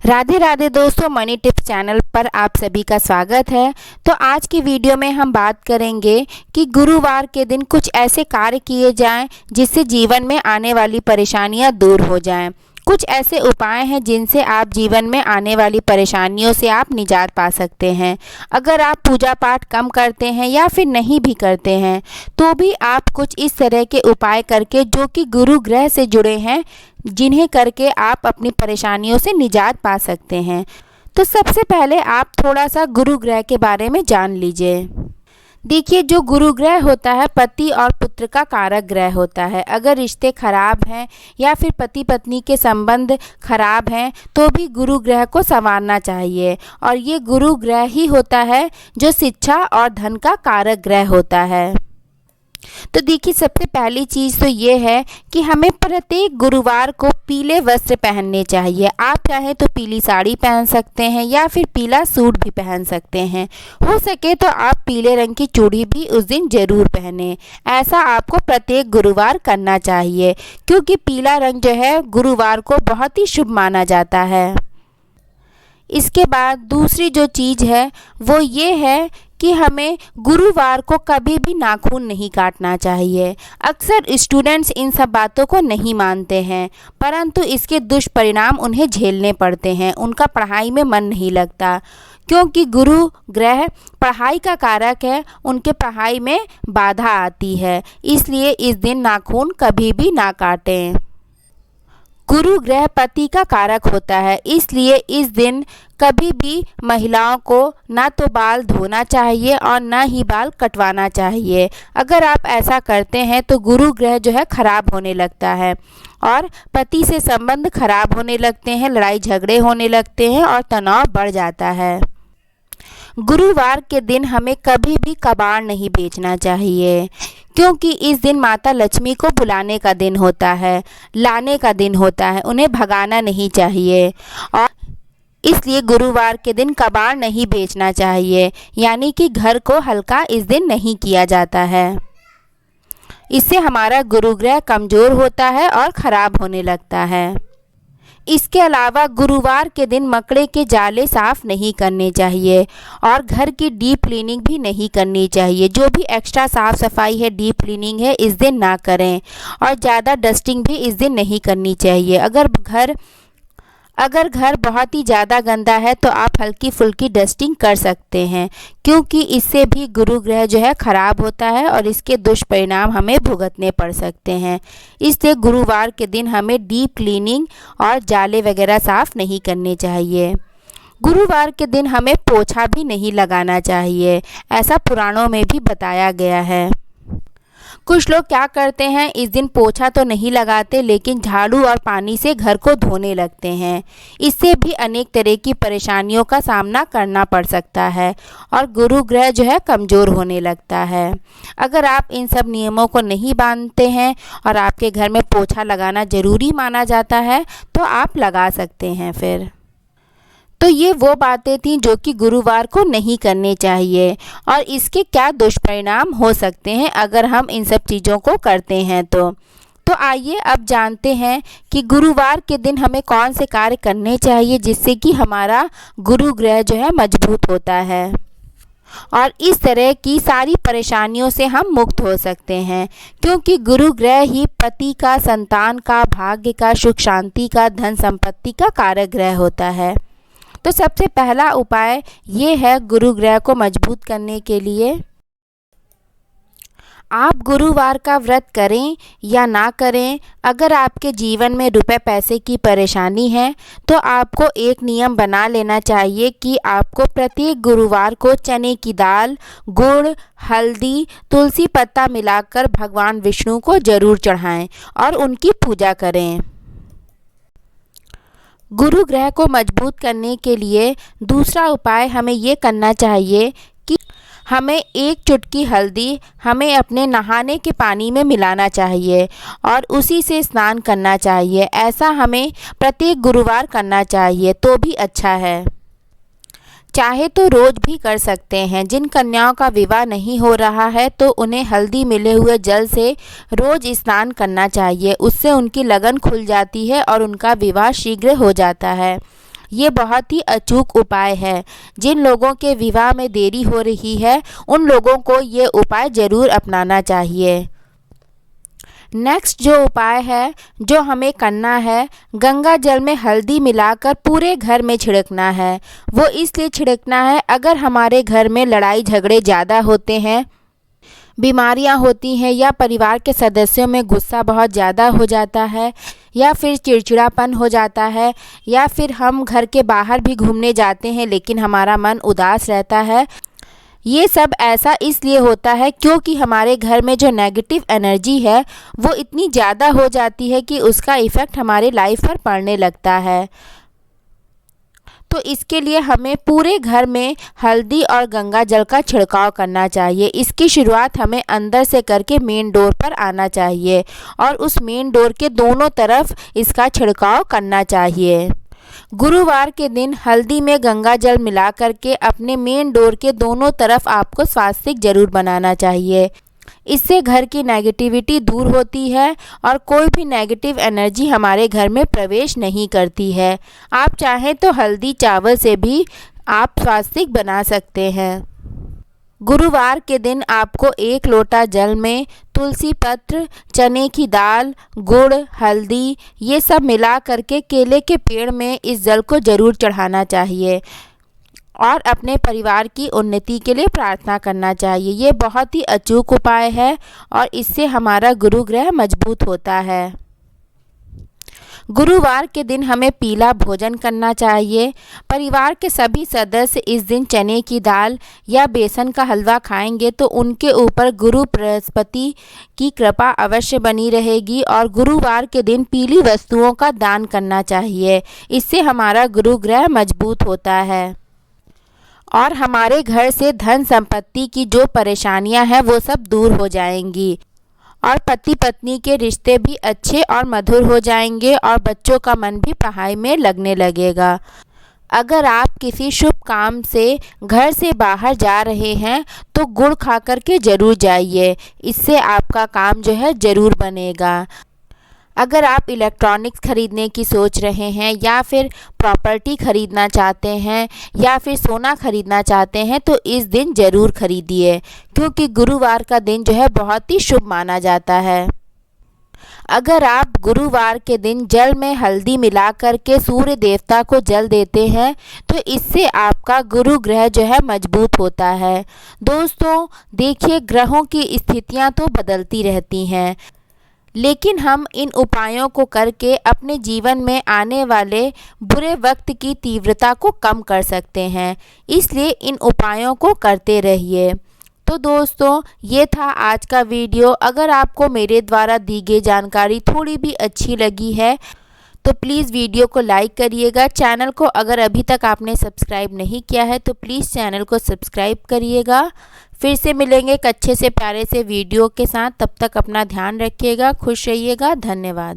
राधे राधे दोस्तों, money tips channel पर आप सभी का स्वागत है। तो आज की वीडियो में हम बात करेंगे कि गुरुवार के दिन कुछ ऐसे कार्य किए जाएं जिससे जीवन में आने वाली परेशानियां दूर हो जाएं। कुछ ऐसे उपाय हैं जिनसे आप जीवन में आने वाली परेशानियों से आप निजात पा सकते हैं। अगर आप पूजा पाठ कम करते हैं या फिर नहीं भी करते हैं तो भी आप कुछ इस तरह के उपाय करके, जो कि गुरु ग्रह से जुड़े हैं, जिन्हें करके आप अपनी परेशानियों से निजात पा सकते हैं। तो सबसे पहले आप थोड़ा सा गुरु ग्रह के बारे में जान लीजिए। देखिए, जो गुरु ग्रह होता है पति और पुत्र का कारक ग्रह होता है। अगर रिश्ते खराब हैं या फिर पति पत्नी के संबंध खराब हैं तो भी गुरु ग्रह को संवारना चाहिए। और ये गुरु ग्रह ही होता है जो शिक्षा और धन का कारक ग्रह होता है। तो देखिए, सबसे पहली चीज़ तो ये है कि हमें प्रत्येक गुरुवार को पीले वस्त्र पहनने चाहिए। आप चाहें तो पीली साड़ी पहन सकते हैं या फिर पीला सूट भी पहन सकते हैं। हो सके तो आप पीले रंग की चूड़ी भी उस दिन ज़रूर पहने। ऐसा आपको प्रत्येक गुरुवार करना चाहिए, क्योंकि पीला रंग जो है गुरुवार को बहुत ही शुभ माना जाता है। इसके बाद दूसरी जो चीज़ है वो ये है कि हमें गुरुवार को कभी भी नाखून नहीं काटना चाहिए। अक्सर स्टूडेंट्स इन सब बातों को नहीं मानते हैं, परंतु इसके दुष्परिणाम उन्हें झेलने पड़ते हैं। उनका पढ़ाई में मन नहीं लगता, क्योंकि गुरु ग्रह पढ़ाई का कारक है, उनके पढ़ाई में बाधा आती है। इसलिए इस दिन नाखून कभी भी ना काटें। गुरु ग्रह पति का कारक होता है, इसलिए इस दिन कभी भी महिलाओं को ना तो बाल धोना चाहिए और ना ही बाल कटवाना चाहिए। अगर आप ऐसा करते हैं तो गुरु ग्रह जो है खराब होने लगता है और पति से संबंध खराब होने लगते हैं, लड़ाई झगड़े होने लगते हैं और तनाव बढ़ जाता है। गुरुवार के दिन हमें कभी भी कबाड़ नहीं बेचना चाहिए, क्योंकि इस दिन माता लक्ष्मी को बुलाने का दिन होता है, लाने का दिन होता है। उन्हें भगाना नहीं चाहिए और इसलिए गुरुवार के दिन कबाड़ नहीं बेचना चाहिए, यानी कि घर को हल्का इस दिन नहीं किया जाता है। इससे हमारा गुरु ग्रह कमज़ोर होता है और ख़राब होने लगता है। इसके अलावा गुरुवार के दिन मकड़े के जाले साफ़ नहीं करने चाहिए और घर की डीप क्लीनिंग भी नहीं करनी चाहिए। जो भी एक्स्ट्रा साफ़ सफाई है, डीप क्लीनिंग है, इस दिन ना करें और ज़्यादा डस्टिंग भी इस दिन नहीं करनी चाहिए। अगर घर बहुत ही ज़्यादा गंदा है तो आप हल्की फुल्की डस्टिंग कर सकते हैं, क्योंकि इससे भी गुरु ग्रह जो है ख़राब होता है और इसके दुष्परिणाम हमें भुगतने पड़ सकते हैं। इसलिए गुरुवार के दिन हमें डीप क्लीनिंग और जाले वगैरह साफ़ नहीं करने चाहिए। गुरुवार के दिन हमें पोछा भी नहीं लगाना चाहिए, ऐसा पुराणों में भी बताया गया है। कुछ लोग क्या करते हैं, इस दिन पोछा तो नहीं लगाते लेकिन झाड़ू और पानी से घर को धोने लगते हैं। इससे भी अनेक तरह की परेशानियों का सामना करना पड़ सकता है और गुरु ग्रह जो है कमज़ोर होने लगता है। अगर आप इन सब नियमों को नहीं मानते हैं और आपके घर में पोछा लगाना ज़रूरी माना जाता है तो आप लगा सकते हैं फिर। तो ये वो बातें थीं जो कि गुरुवार को नहीं करनी चाहिए और इसके क्या दुष्परिणाम हो सकते हैं अगर हम इन सब चीज़ों को करते हैं तो आइए अब जानते हैं कि गुरुवार के दिन हमें कौन से कार्य करने चाहिए जिससे कि हमारा गुरु ग्रह जो है मजबूत होता है और इस तरह की सारी परेशानियों से हम मुक्त हो सकते हैं, क्योंकि गुरु ग्रह ही पति का, संतान का, भाग्य का, सुख शांति का, धन संपत्ति का कारक ग्रह होता है। तो सबसे पहला उपाय ये है गुरु ग्रह को मजबूत करने के लिए। आप गुरुवार का व्रत करें या ना करें, अगर आपके जीवन में रुपए पैसे की परेशानी है तो आपको एक नियम बना लेना चाहिए कि आपको प्रत्येक गुरुवार को चने की दाल, गुड़, हल्दी, तुलसी पत्ता मिलाकर भगवान विष्णु को ज़रूर चढ़ाएं और उनकी पूजा करें। गुरु ग्रह को मजबूत करने के लिए दूसरा उपाय हमें ये करना चाहिए कि हमें एक चुटकी हल्दी हमें अपने नहाने के पानी में मिलाना चाहिए और उसी से स्नान करना चाहिए। ऐसा हमें प्रत्येक गुरुवार करना चाहिए तो भी अच्छा है। चाहे तो रोज़ भी कर सकते हैं। जिन कन्याओं का विवाह नहीं हो रहा है तो उन्हें हल्दी मिले हुए जल से रोज़ स्नान करना चाहिए। उससे उनकी लगन खुल जाती है और उनका विवाह शीघ्र हो जाता है। ये बहुत ही अचूक उपाय है। जिन लोगों के विवाह में देरी हो रही है उन लोगों को ये उपाय ज़रूर अपनाना चाहिए। नेक्स्ट जो उपाय है जो हमें करना है, गंगा जल में हल्दी मिलाकर पूरे घर में छिड़कना है। वो इसलिए छिड़कना है, अगर हमारे घर में लड़ाई झगड़े ज़्यादा होते हैं, बीमारियां होती हैं या परिवार के सदस्यों में गुस्सा बहुत ज़्यादा हो जाता है या फिर चिड़चिड़ापन हो जाता है या फिर हम घर के बाहर भी घूमने जाते हैं लेकिन हमारा मन उदास रहता है, ये सब ऐसा इसलिए होता है क्योंकि हमारे घर में जो नेगेटिव एनर्जी है वो इतनी ज़्यादा हो जाती है कि उसका इफ़ेक्ट हमारे लाइफ पर पड़ने लगता है। तो इसके लिए हमें पूरे घर में हल्दी और गंगा जल का छिड़काव करना चाहिए। इसकी शुरुआत हमें अंदर से करके मेन डोर पर आना चाहिए और उस मेन डोर के दोनों तरफ इसका छिड़काव करना चाहिए। गुरुवार के दिन हल्दी में गंगा जल मिला करके अपने मेन डोर के दोनों तरफ आपको स्वास्तिक जरूर बनाना चाहिए। इससे घर की नेगेटिविटी दूर होती है और कोई भी नेगेटिव एनर्जी हमारे घर में प्रवेश नहीं करती है। आप चाहें तो हल्दी चावल से भी आप स्वास्तिक बना सकते हैं। गुरुवार के दिन आपको 1 लोटा जल में तुलसी पत्र, चने की दाल, गुड़, हल्दी ये सब मिला करके केले के पेड़ में इस जल को ज़रूर चढ़ाना चाहिए और अपने परिवार की उन्नति के लिए प्रार्थना करना चाहिए। ये बहुत ही अचूक उपाय है और इससे हमारा गुरु ग्रह मजबूत होता है। गुरुवार के दिन हमें पीला भोजन करना चाहिए। परिवार के सभी सदस्य इस दिन चने की दाल या बेसन का हलवा खाएंगे तो उनके ऊपर गुरु बृहस्पति की कृपा अवश्य बनी रहेगी और गुरुवार के दिन पीली वस्तुओं का दान करना चाहिए। इससे हमारा गुरु ग्रह मजबूत होता है और हमारे घर से धन संपत्ति की जो परेशानियां हैं वो सब दूर हो जाएंगी और पति पत्नी के रिश्ते भी अच्छे और मधुर हो जाएंगे और बच्चों का मन भी पढ़ाई में लगने लगेगा। अगर आप किसी शुभ काम से घर से बाहर जा रहे हैं तो गुड़ खा कर के ज़रूर जाइए, इससे आपका काम जो है ज़रूर बनेगा। अगर आप इलेक्ट्रॉनिक्स खरीदने की सोच रहे हैं या फिर प्रॉपर्टी खरीदना चाहते हैं या फिर सोना खरीदना चाहते हैं तो इस दिन ज़रूर खरीदिए क्योंकि गुरुवार का दिन जो है बहुत ही शुभ माना जाता है। अगर आप गुरुवार के दिन जल में हल्दी मिला करके सूर्य देवता को जल देते हैं तो इससे आपका गुरु ग्रह जो है मजबूत होता है। दोस्तों देखिए, ग्रहों की स्थितियां तो बदलती रहती हैं लेकिन हम इन उपायों को करके अपने जीवन में आने वाले बुरे वक्त की तीव्रता को कम कर सकते हैं, इसलिए इन उपायों को करते रहिए। तो दोस्तों ये था आज का वीडियो। अगर आपको मेरे द्वारा दी गई जानकारी थोड़ी भी अच्छी लगी है तो प्लीज़ वीडियो को लाइक करिएगा। चैनल को अगर अभी तक आपने सब्सक्राइब नहीं किया है तो प्लीज़ चैनल को सब्सक्राइब करिएगा। फिर से मिलेंगे एक अच्छे से प्यारे से वीडियो के साथ, तब तक अपना ध्यान रखिएगा, खुश रहिएगा। धन्यवाद।